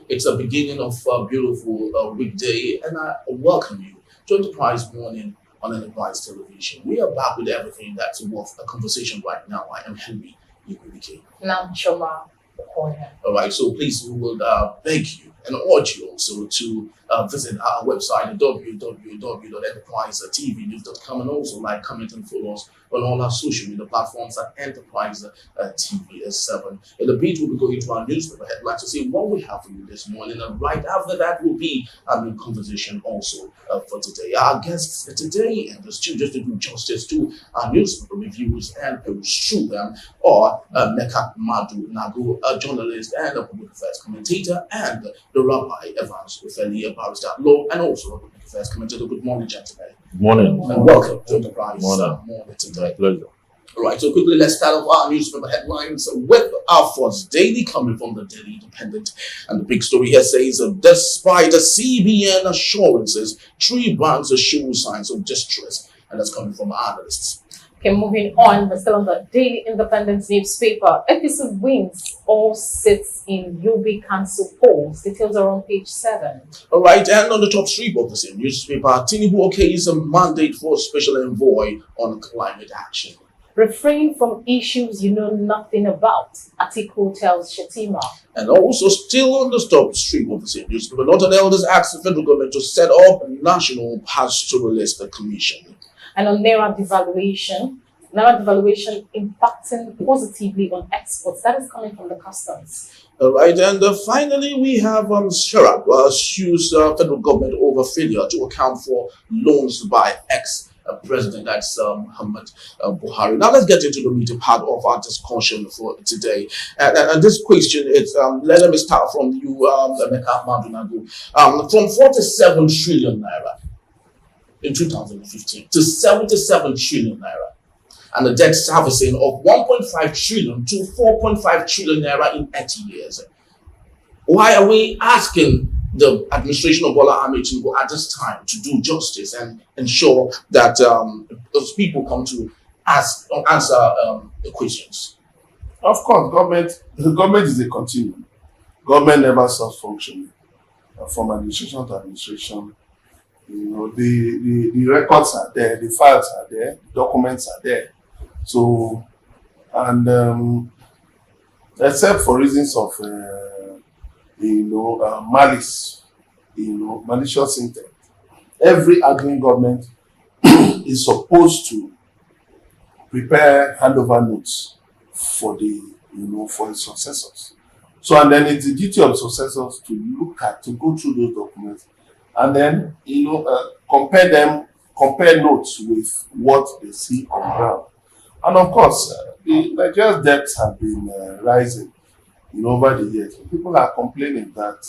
It's a beginning of a beautiful weekday, and I welcome you to Enterprise Morning on Enterprise Television. We are back with everything that's worth a conversation right now. I am Henry Ufeli. Now, Choma Okoye. All right, so please, we will beg you and urge you also to visit our website at www.enterprisetv.com, and also like, comment, and follow us on all our social media platforms at Enterprise TV 7. In a bit, we'll be going to our newspaper headlines to see what we have for you this morning, and right after that will be a new conversation also for today. Our guests today in the studio, just to do justice to our newspaper reviews and through them, are Mecca Madu Nagu, a journalist and a public affairs commentator, and the Rabbi Evans Ufeli, a barrister at law, and also a public affairs commentator. Good morning, gentlemen. Good morning. And welcome to Enterprise Morning today. Pleasure. All right, so quickly, let's start off our newspaper headlines with our first daily coming from the Daily Independent. And the big story here says, despite the CBN assurances, 3 banks show signs of distress. And that's coming from analysts. Okay, moving on, but still on the Daily Independent newspaper. APC wins all seats in UB Council polls. Details are on page 7. All right, and on the top strip of the same newspaper, Tinubu okays a mandate for special envoy on climate action. Refrain from issues you know nothing about, Atiku tells Shetima. And also still on the top strip of the same newspaper, Northern Elders asks the federal government to set up a National Pastoralist Commission. And on Naira devaluation impacting positively on exports. That is coming from the customs. All right, and finally we have Sharab sues federal government over failure to account for loans by ex-president, that's Muhammad Buhari. Now let's get into the meaty part of our discussion for today. And this question is, let me start from you, Emeka Madunagu. From 47 trillion naira in 2015 to 77 trillion naira, and a debt servicing of 1.5 trillion to 4.5 trillion naira in 80 years. Why are we asking the administration of Bola Ahmed Tinubu at this time to do justice and ensure that those people come to answer the questions? Of course, the government is a continuum. Government never stops functioning from administration to administration. You know, the records are there, the files are there, the documents are there. So, and except for reasons of malice, malicious intent, every arguing government is supposed to prepare handover notes for for its successors. So, and then it's the duty of successors to to go through those documents, and then compare notes with what they see on ground. And of course, the Nigeria's debts have been rising, over the years. People are complaining that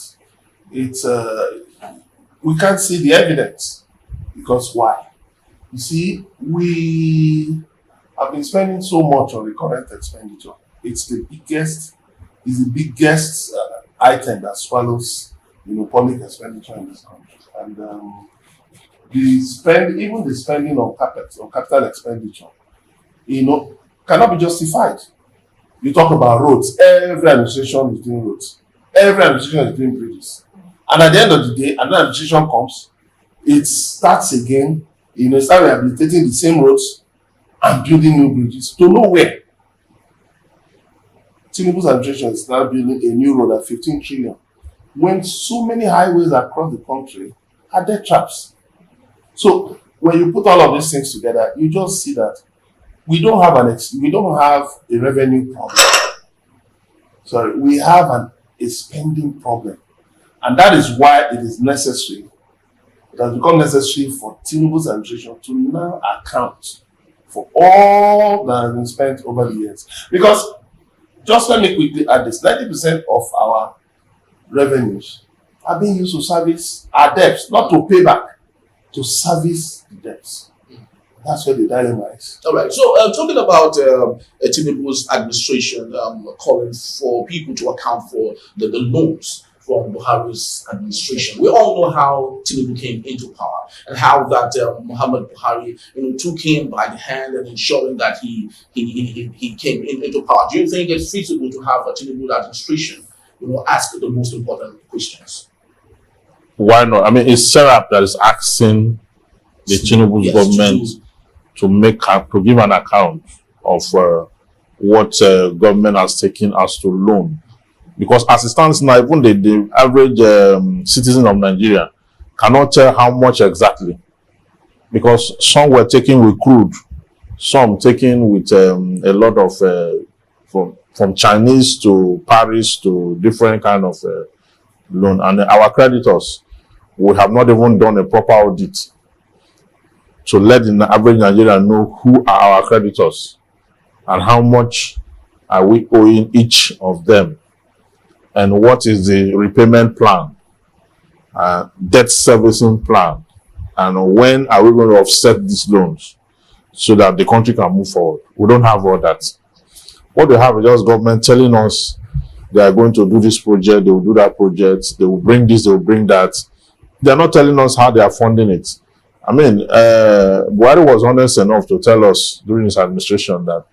we can't see the evidence. Because why? You see, we have been spending so much on recurrent expenditure. It's the biggest item that swallows, public expenditure in this country. And even the spending on capital expenditure, cannot be justified. You talk about roads. Every administration is doing roads. Every administration is doing bridges. And at the end of the day, another administration comes, it starts again, start rehabilitating the same roads and building new bridges to nowhere. Tinubu's administration is now building a new road at 15 trillion. When so many highways across the country are debt traps. So when you put all of these things together, you just see that we don't have a revenue problem. Sorry, we have a spending problem. And that is why it is necessary, it has become necessary for Tinubu's administration to now account for all that has been spent over the years. Because, just let me quickly add this, 90% of our revenues are being used to service our debts, not to pay back, to service the debts. That's where the dilemma is. All right. So, talking about Tinubu's administration calling for people to account for the loans from Buhari's administration. We all know how Tinubu came into power and how that Muhammad Buhari, took him by the hand and ensuring that he came into power. Do you think it's feasible to have a Tinubu administration ask the most important questions. Why not? I mean, it's Serap that is asking the Tinubu's Yes, government to give an account of what government has taken us to loan. Because as it stands now, even the average citizen of Nigeria cannot tell how much exactly. Because some were taken with crude, some taken with a lot of from Chinese to Paris to different kind of loan. And our creditors, we have not even done a proper audit to let the average Nigerian know who are our creditors and how much are we owing each of them, and what is the repayment plan, debt servicing plan, and when are we going to offset these loans so that the country can move forward. We don't have all that. What we have is just government telling us they are going to do this project, they will do that project, they will bring this, they will bring that. They are not telling us how they are funding it. I mean, Buhari was honest enough to tell us during his administration that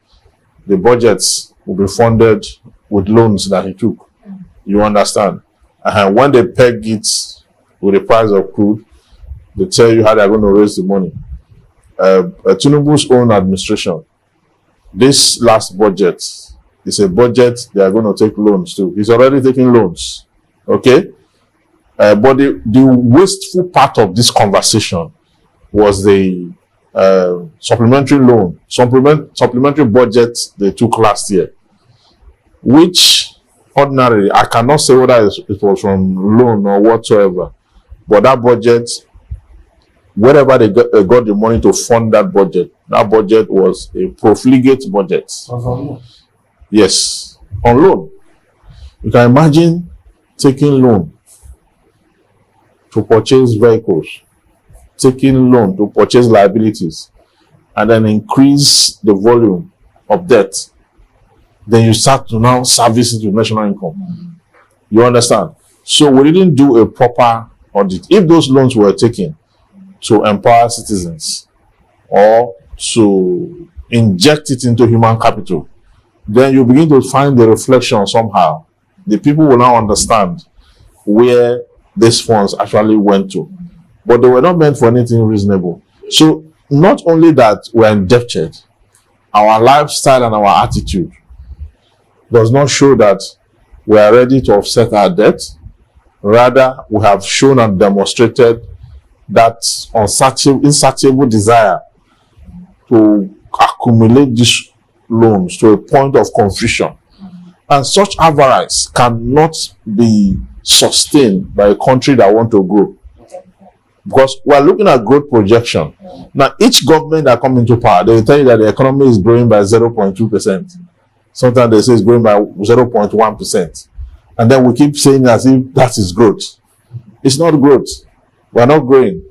the budgets will be funded with loans that he took. You understand? And when they peg it with the price of crude, they tell you how they're going to raise the money. Tinubu's own administration, this last budget is a budget they are going to take loans to. He's already taking loans. Okay? But the wasteful part of this conversation was the supplementary loan, supplementary budget they took last year, which ordinarily, I cannot say whether it was from loan or whatsoever, but that budget, wherever they got the money to fund that budget was a profligate budget. Yes, on loan. You can imagine taking loan to purchase vehicles, taking loan to purchase liabilities, and then increase the volume of debt. Then you start to now service it with national income. You understand? So we didn't do a proper audit. If those loans were taken to empower citizens or to inject it into human capital, then you begin to find the reflection somehow. The people will now understand where these funds actually went to. But they were not meant for anything reasonable. So not only that we're indebted, our lifestyle and our attitude does not show that we are ready to offset our debt. Rather, we have shown and demonstrated that insatiable desire to accumulate these loans to a point of confusion. And such avarice cannot be sustained by a country that wants to grow. Because we are looking at growth projection. Now, each government that comes into power, they will tell you that the economy is growing by 0.2%. Sometimes they say it's growing by 0.1%. And then we keep saying as if that is growth. It's not growth. We are not growing.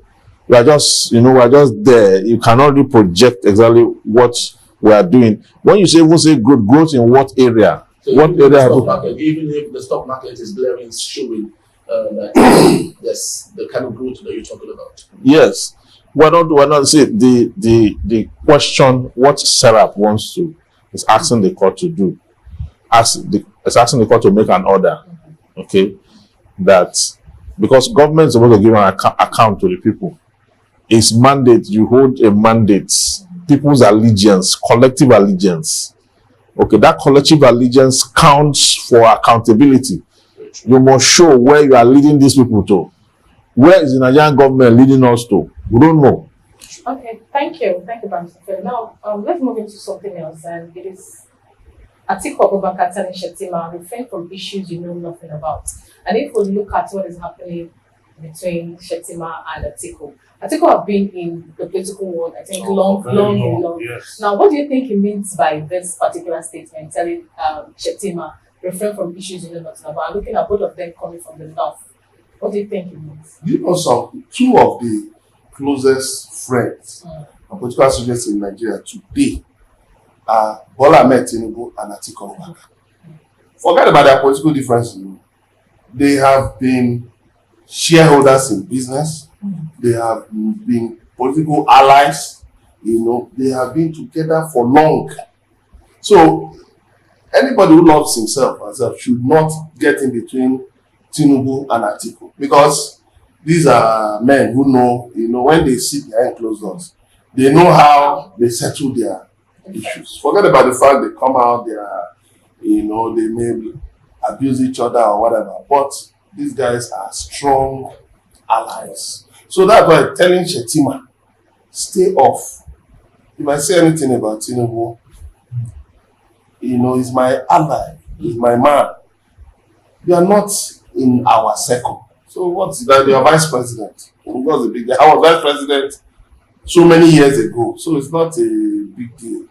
We are just, we are just there. You cannot really project exactly what we are doing. When you say growth in what area? So what area? Even if the stock market is glaring, showing that yes, the kind of growth that you're talking about. Yes. We're not see the question what Serap wants to is asking the court to do. It's asking the court to make an order. Okay. That because government is supposed to give an account to the people. It's mandate, you hold a mandate, people's allegiance, collective allegiance. Okay, that collective allegiance counts for accountability. You must show where you are leading these people to. Where is the Nigerian government leading us to? We don't know. Okay, thank you. Thank you, Mr. Now, let's move into something else, and it is Atiku Abubakar and Shettima refrain from issues you know nothing about. And if we look at what is happening between Shettima and Atiku have been in the political world, I think, long. Yes. Now, what do you think he means by this particular statement, telling Shettima refrain from issues you know nothing about? Looking at both of them coming from the north, what do you think it means? Two of the closest friends and political subjects in Nigeria today are Bola Ahmed Tinubu and Atiku Abubakar. Forget about their political differences. They have been shareholders in business. They have been political allies. They have been together for long. So anybody who loves himself and herself should not get in between Tinubu and Atiku, because these are men who know, when they sit behind closed doors, they know how they settle their issues. Forget about the fact they come out, they are, they may abuse each other or whatever, but these guys are strong allies. So that's why I'm telling Shetima, stay off. If I say anything about Tinubu, he's my ally, he's my man. You are not in our circle. So what's that? You are vice president. What's the big deal? I was vice president so many years ago, so it's not a big deal,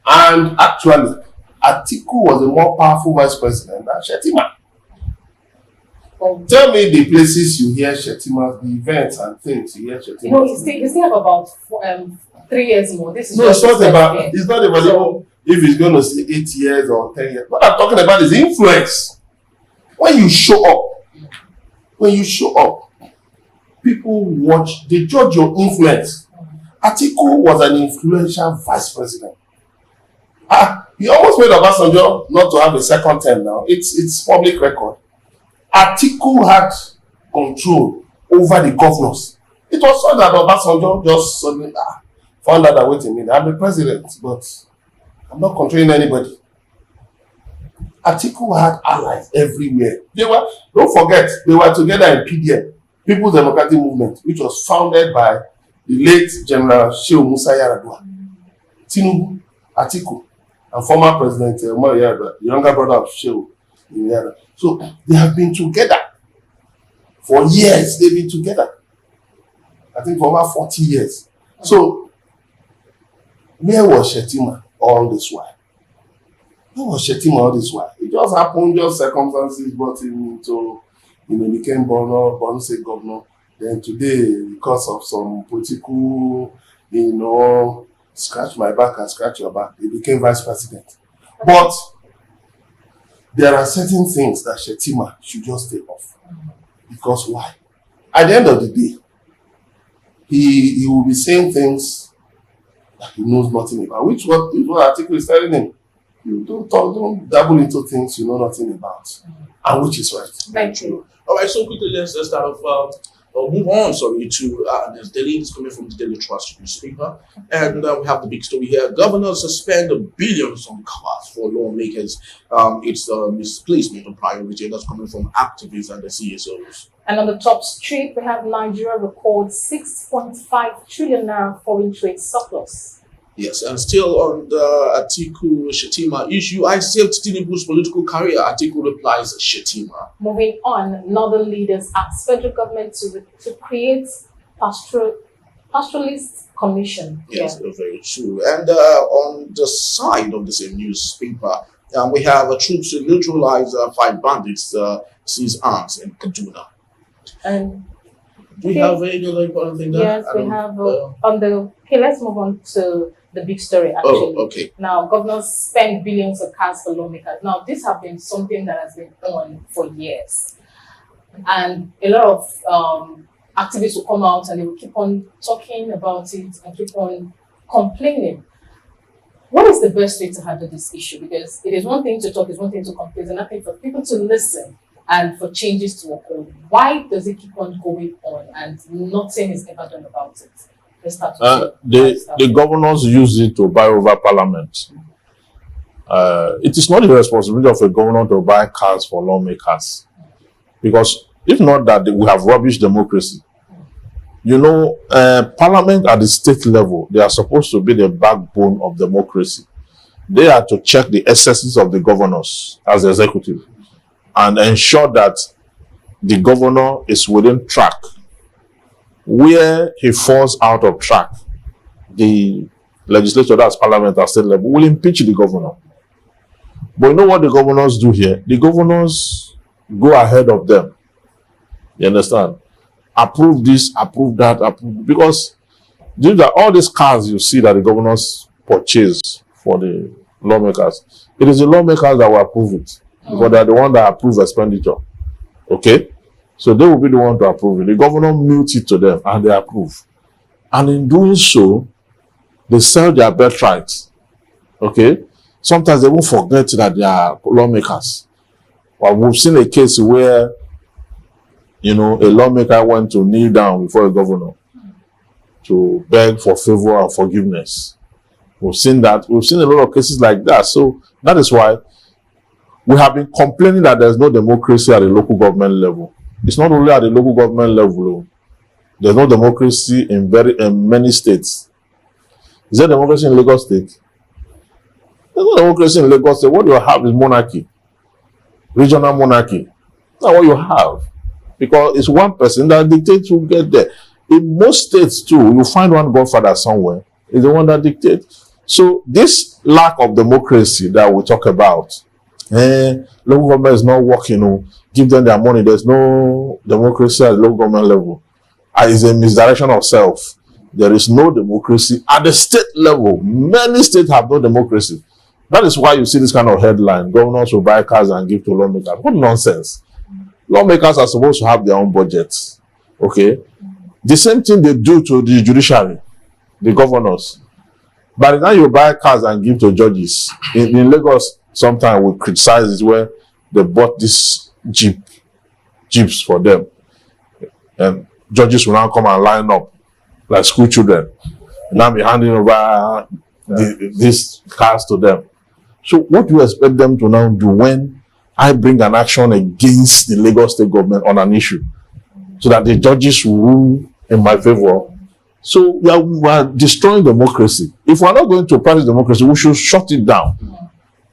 And actually, Atiku was a more powerful vice president than Shetima. Tell me the places you hear Shetima, the events and things you hear Shetima. You still have about 3 years more. This is no, it's not about if he's going to say 8 years or 10 years. What I'm talking about is influence. When you show up, people watch, they judge your influence. Atiku was an influential vice president. He almost made Obasanjo not to have a second term now. It's public record. Atiku had control over the governors. It was so that Obasanjo just suddenly found out that, wait a minute, I'm the president, but I'm not controlling anybody. Atiku had allies everywhere. Don't forget, they were together in PDM, People's Democratic Movement, which was founded by the late General Shehu Musa Yar'Adua. Tinubu, Atiku, and former President Umar Yar'Adua, the younger brother of Shehu Yar'Adua. So they have been together for years. They've been together, I think, for over 40 years. So where was Shetima all this while? Where was Shetima all this while? It just happened, just circumstances brought him into, became Borno State governor. Then today, because of some political, scratch my back and scratch your back, he became vice president. But there are certain things that Shetima should just take off. Because why? At the end of the day, he will be saying things that he knows nothing about, which what article is telling him. You don't dabble into things you know nothing about, and which is right. Thank you. All right, so quickly let's start off. Move on, to this daily. It's coming from the Daily Trust newspaper, and we have the big story here. Governors spend billions on cars for lawmakers. It's misplacement of priority. That's coming from activists and the CSOs. And on the top street, we have Nigeria records 6.5 trillion naira foreign trade surplus. Yes, and still on the Atiku Shetima issue, I saved Tinubu's political career. Atiku replies Shetima. Moving on, northern leaders ask federal government to create pastoralist commission. Yes, very true. And on the side of the same newspaper, we have troops to neutralize 5 bandits seize arms in Kaduna. And do we have any other important thing there? Yes, we have let's move on to the big story actually. Oh, okay. Now, governors spend billions of cars for lawmakers. Now, this has been something that has been on for years. And a lot of activists will come out and they will keep on talking about it and keep on complaining. What is the best way to handle this issue? Because it is one thing to talk, it's one thing to complain, and nothing for people to listen and for changes to occur. Why does it keep on going on and nothing is ever done about it? The governors use it to buy over parliament. It is not the responsibility of a governor to buy cars for lawmakers, because if not that, we have rubbish democracy. Parliament at the state level, they are supposed to be the backbone of democracy. They are to check the excesses of the governors as the executive and ensure that the governor is within track. Where he falls out of track, the legislature, that's parliament at state level, will impeach the governor. But you know what the governors do here? The governors go ahead of them. You understand? Approve this, approve that, approve. Because all these cars you see that the governors purchase for the lawmakers, it is the lawmakers that will approve it. Because they are the one that approve expenditure. Okay? So they will be the one to approve it. The governor mutes it to them and they approve. And in doing so, they sell their birthrights. Okay? sometimes they won't forget that they are lawmakers. Well, we've seen a case where, a lawmaker went to kneel down before a governor to beg for favor and forgiveness. We've seen that. We've seen a lot of cases like that. So that is why we have been complaining that there's no democracy at the local government level. It's not only at the local government level. There's no democracy in many states. Is there democracy in Lagos State? There's no democracy in Lagos State. What you have is monarchy. Regional monarchy. That's what you have. Because it's one person that dictates who get there. In most states too, you find one godfather somewhere. Is the one that dictates. So this lack of democracy that we talk about, local government is not working, give them their money. There's no democracy at the local government level. It's a misdirection of self. There is no democracy at the state level. Many states have no democracy. That is why you see this kind of headline. Governors will buy cars and give to lawmakers. What nonsense. Lawmakers are supposed to have their own budgets. Okay? The same thing they do to the judiciary, the governors. By the time you buy cars and give to judges, in Lagos, sometimes we criticize it where they bought this jeeps for them. And judges will now come and line up like school children. And now be handing over these cars to them. So what do you expect them to now do when I bring an action against the Lagos state government on an issue? So that the judges will rule in my favor. So we are destroying democracy. If we are not going to practice democracy, we should shut it down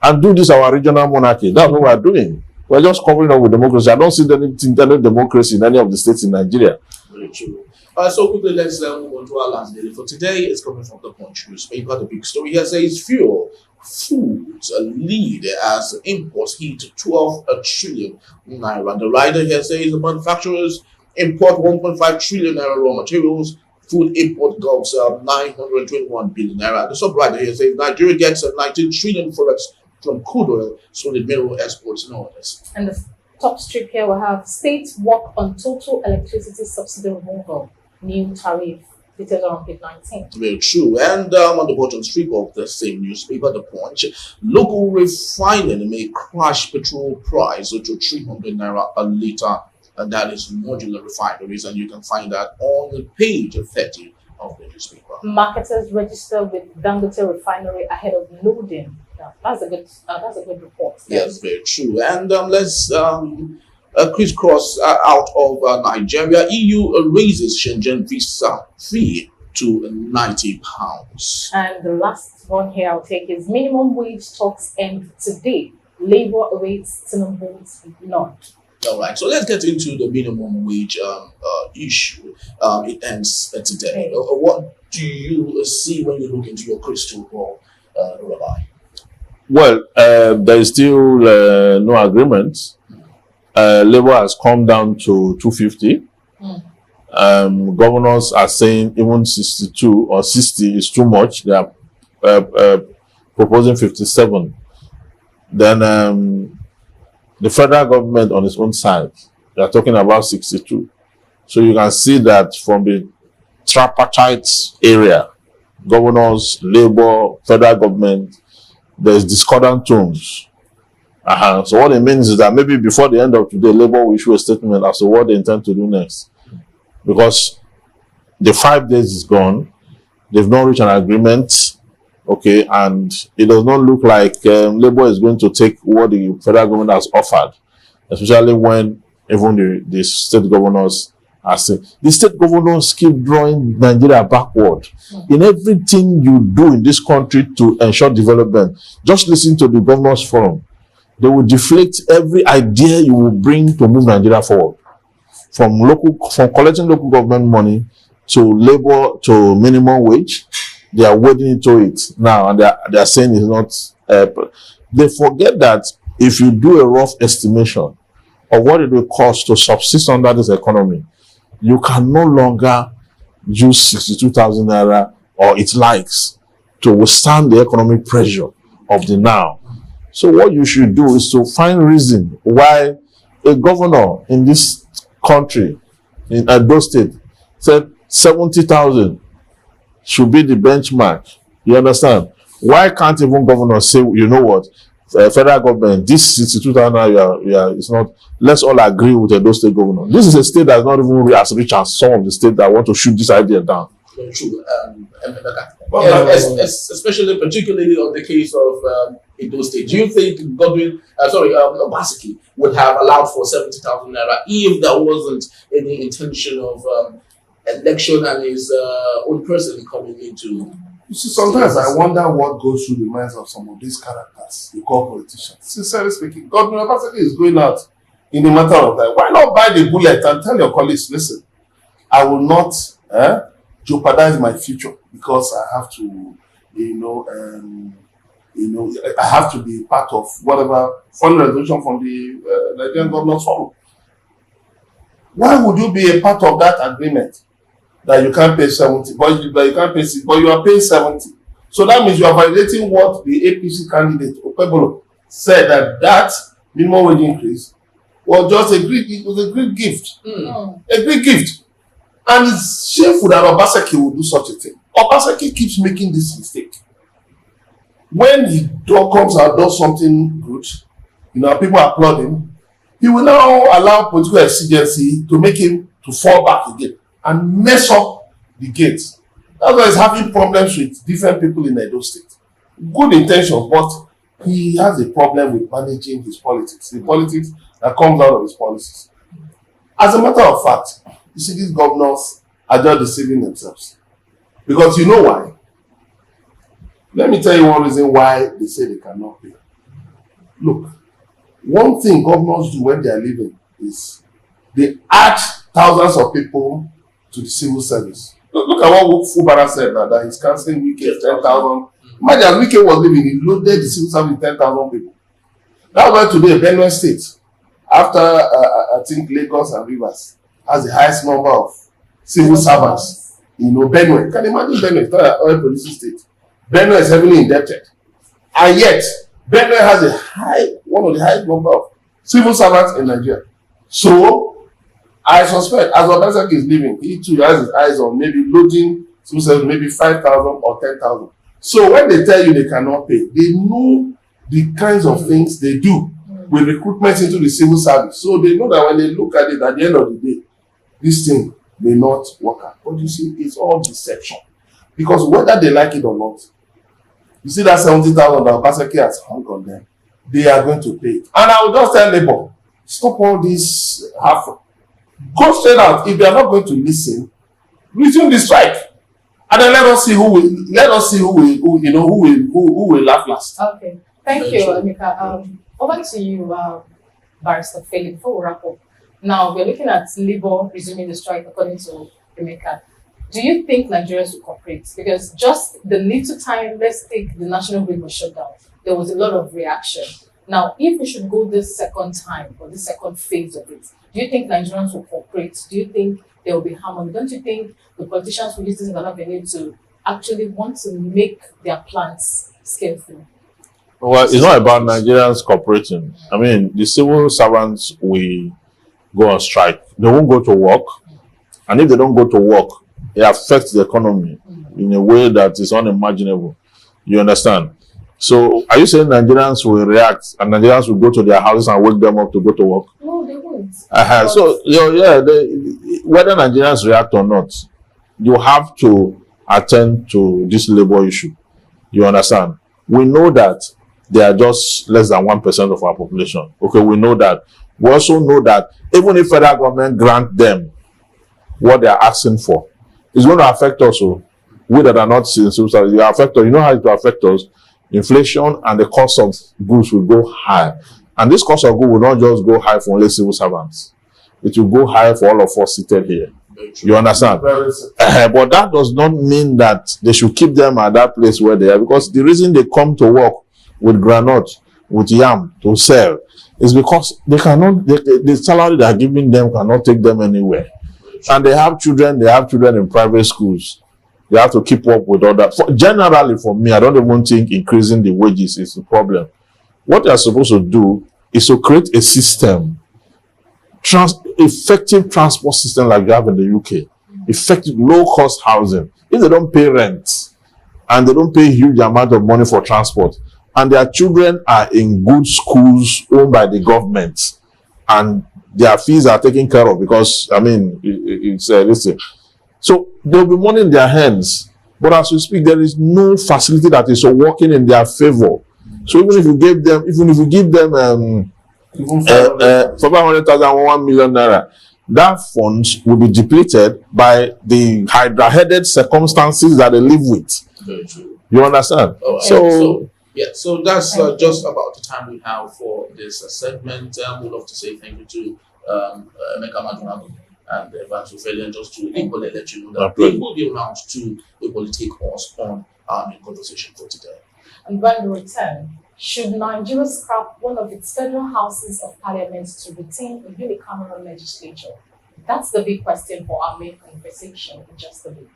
and do this our regional monarchy. That's what we are doing. We're just covering up with democracy. I don't see any democracy in any of the states in Nigeria. Very true. So quickly, let's move on to our last daily for today. It's coming from the Punch newspaper. The big story here says fuel, foods lead as imports hit 12 trillion naira. The rider here says the manufacturers import 1.5 trillion naira raw materials. Food import gulps 921 billion naira. The sub-rider here says Nigeria gets 19 trillion forex from crude oil, so the mineral exports and all this. And the top strip here will have states work on total electricity subsidy removal, new tariff. Details are on page 19. Very true. And on the bottom strip of the same newspaper, The Punch, local refining may crash petrol price to 300 naira a litre. And that is modular refineries, and you can find that on page 30 of the newspaper. Marketers register with Dangote refinery ahead of loading. Yeah, that's a good report. Yes, very true. And let's crisscross out of Nigeria. EU raises Shenzhen visa fee to £90. And the last one here I'll take is minimum wage talks end today. Labour awaits Tinubu's nod. All right, so let's get into the minimum wage issue. It ends today. What do you see when you look into your crystal ball, Rabbi? Well, there is still no agreement. Labour has come down to 250. Governors are saying even 62 or 60 is too much. They are proposing 57. Then the federal government on its own side, they are talking about 62. So you can see that from the tripartite area, governors, Labour, federal government, there's discordant tones. So what it means is that maybe before the end of today, Labour will issue a statement as to what they intend to do next. Because the 5 days is gone, they've not reached an agreement. Okay, and it does not look like Labour is going to take what the federal government has offered, especially when even the state governors are saying. The state governors keep drawing Nigeria backward in everything you do in this country to ensure development. Just listen to the governors forum. They will deflate every idea you will bring to move Nigeria forward. From collecting local government money to labor to minimum wage. They are wading into it now, and they are saying it's not. They forget that if you do a rough estimation of what it will cost to subsist under this economy, you can no longer use 62,000 naira or its likes to withstand the economic pressure of the now. So what you should do is to find reason why a governor in this country, in Edo State, said 70,000 should be the benchmark. You understand? Why can't even governors say, you know what, federal government, this 62,000 naira, it's not, let's all agree with the state governor. This is a state that's not even as rich as some of the states that want to shoot this idea down. Very true. Especially, particularly on the case of Edo State. Do you think Obaseki would have allowed for 70,000 naira if there wasn't any intention of election and his own person coming into? You see, sometimes I wonder what goes through the minds of some of these characters you call politicians. Sincerely speaking, Governor Obaseki is going out in a matter of time. Why not buy the bullet and tell your colleagues, listen, I will not jeopardize my future because I have to, I have to be part of whatever fund resolution from the Nigerian Governors Forum. Why would you be a part of that agreement that you can't pay 70, but you can't pay 60, but you are paying 70? So that means you are violating what the APC candidate Opebolo said, that minimum wage increase was just a great gift. A great gift. And it's shameful that Obaseki will do such a thing. Obaseki keeps making this mistake. When he comes out, does something good, people applaud him, he will now allow political exigency to make him to fall back again and mess up the gates. That's why he's having problems with different people in Edo State. Good intentions, but he has a problem with managing his politics, the politics that comes out of his policies. As a matter of fact, you see, these governors are just deceiving themselves. Because you know why? Let me tell you one reason why they say they cannot pay. Look, one thing governors do when they are leaving is they add thousands of people to the civil service. Look at what Fubara said now, that he's cancelling Wike 10,000. Imagine as Wike was leaving, he loaded the civil service with 10,000 people. That's why today Benue State, after I think Lagos and Rivers, has the highest number of civil servants. Benue. You can imagine Benue, it's not an oil producing state. Benue is heavily indebted. And yet, Benue has one of the highest number of civil servants in Nigeria. So, I suspect, as Obaseki is leaving, he too has his eyes on maybe loading civil service, maybe 5,000 or 10,000. So, when they tell you they cannot pay, they know the kinds of things they do with recruitment into the civil service. So, they know that when they look at it at the end of the day, this thing may not work out. But you see, it's all deception. Because whether they like it or not, you see that 70,000 that Obaseki has hung on them, they are going to pay it. And I will just tell Labour, stop all this hassle. Go straight out. If they are not going to listen, resume the strike. And then let us see who will laugh last. Okay. Thank you, Emeka. Over to you, Barrister Ufeli, before we wrap up. Now, we're looking at Labour resuming the strike according to Emeka. Do you think Nigerians will cooperate? Because just the little time, let's take the national grid was shut down, there was a lot of reaction. Now, if we should go this second time or this second phase of it, do you think Nigerians will cooperate? Do you think there will be harmony? Don't you think the politicians will use this as an avenue to actually want to make their plans skillful? Well, it's not about Nigerians cooperating. I mean, the civil servants will go on strike. They won't go to work. And if they don't go to work, it affects the economy in a way that is unimaginable. You understand? So, are you saying Nigerians will react and Nigerians will go to their houses and wake them up to go to work? No, they won't. So, whether Nigerians react or not, you have to attend to this labor issue. You understand? We know that they are just less than 1% of our population. Okay, we know that. We also know that even if federal government grant them what they are asking for, it's going to affect us. So we that are not civil service, it will affect us. You know how it will affect us? Inflation and the cost of goods will go high. And this cost of goods will not just go high for only civil servants. It will go high for all of us seated here. You understand? But that does not mean that they should keep them at that place where they are. Because the reason they come to work with granite, with yam to sell, is because they cannot, the salary they are giving them cannot take them anywhere. And they have children in private schools. They have to keep up with all that. Generally, for me, I don't even think increasing the wages is the problem. What they are supposed to do is to create a system, effective transport system like you have in the UK, effective low-cost housing. If they don't pay rent and they don't pay huge amount of money for transport, and their children are in good schools owned by the government, and their fees are taken care of because, I mean, it's listen. So they'll be money in their hands, but as we speak, there is no facility that is working in their favor. So even if you give them, Even 500,000, 1 million naira, that funds will be depleted by the hydra-headed circumstances that they live with. Very true. You understand? All right. So So that's just about the time we have for this segment. We'd love to say thank you to Emeka Madunagu and Evans Ufeli, and just to equally let you know that they will be around to equally take us on our main conversation for today. And when we return, should Nigeria scrap one of its federal houses of parliament to retain a unicameral legislature? That's the big question for our main conversation in just a bit.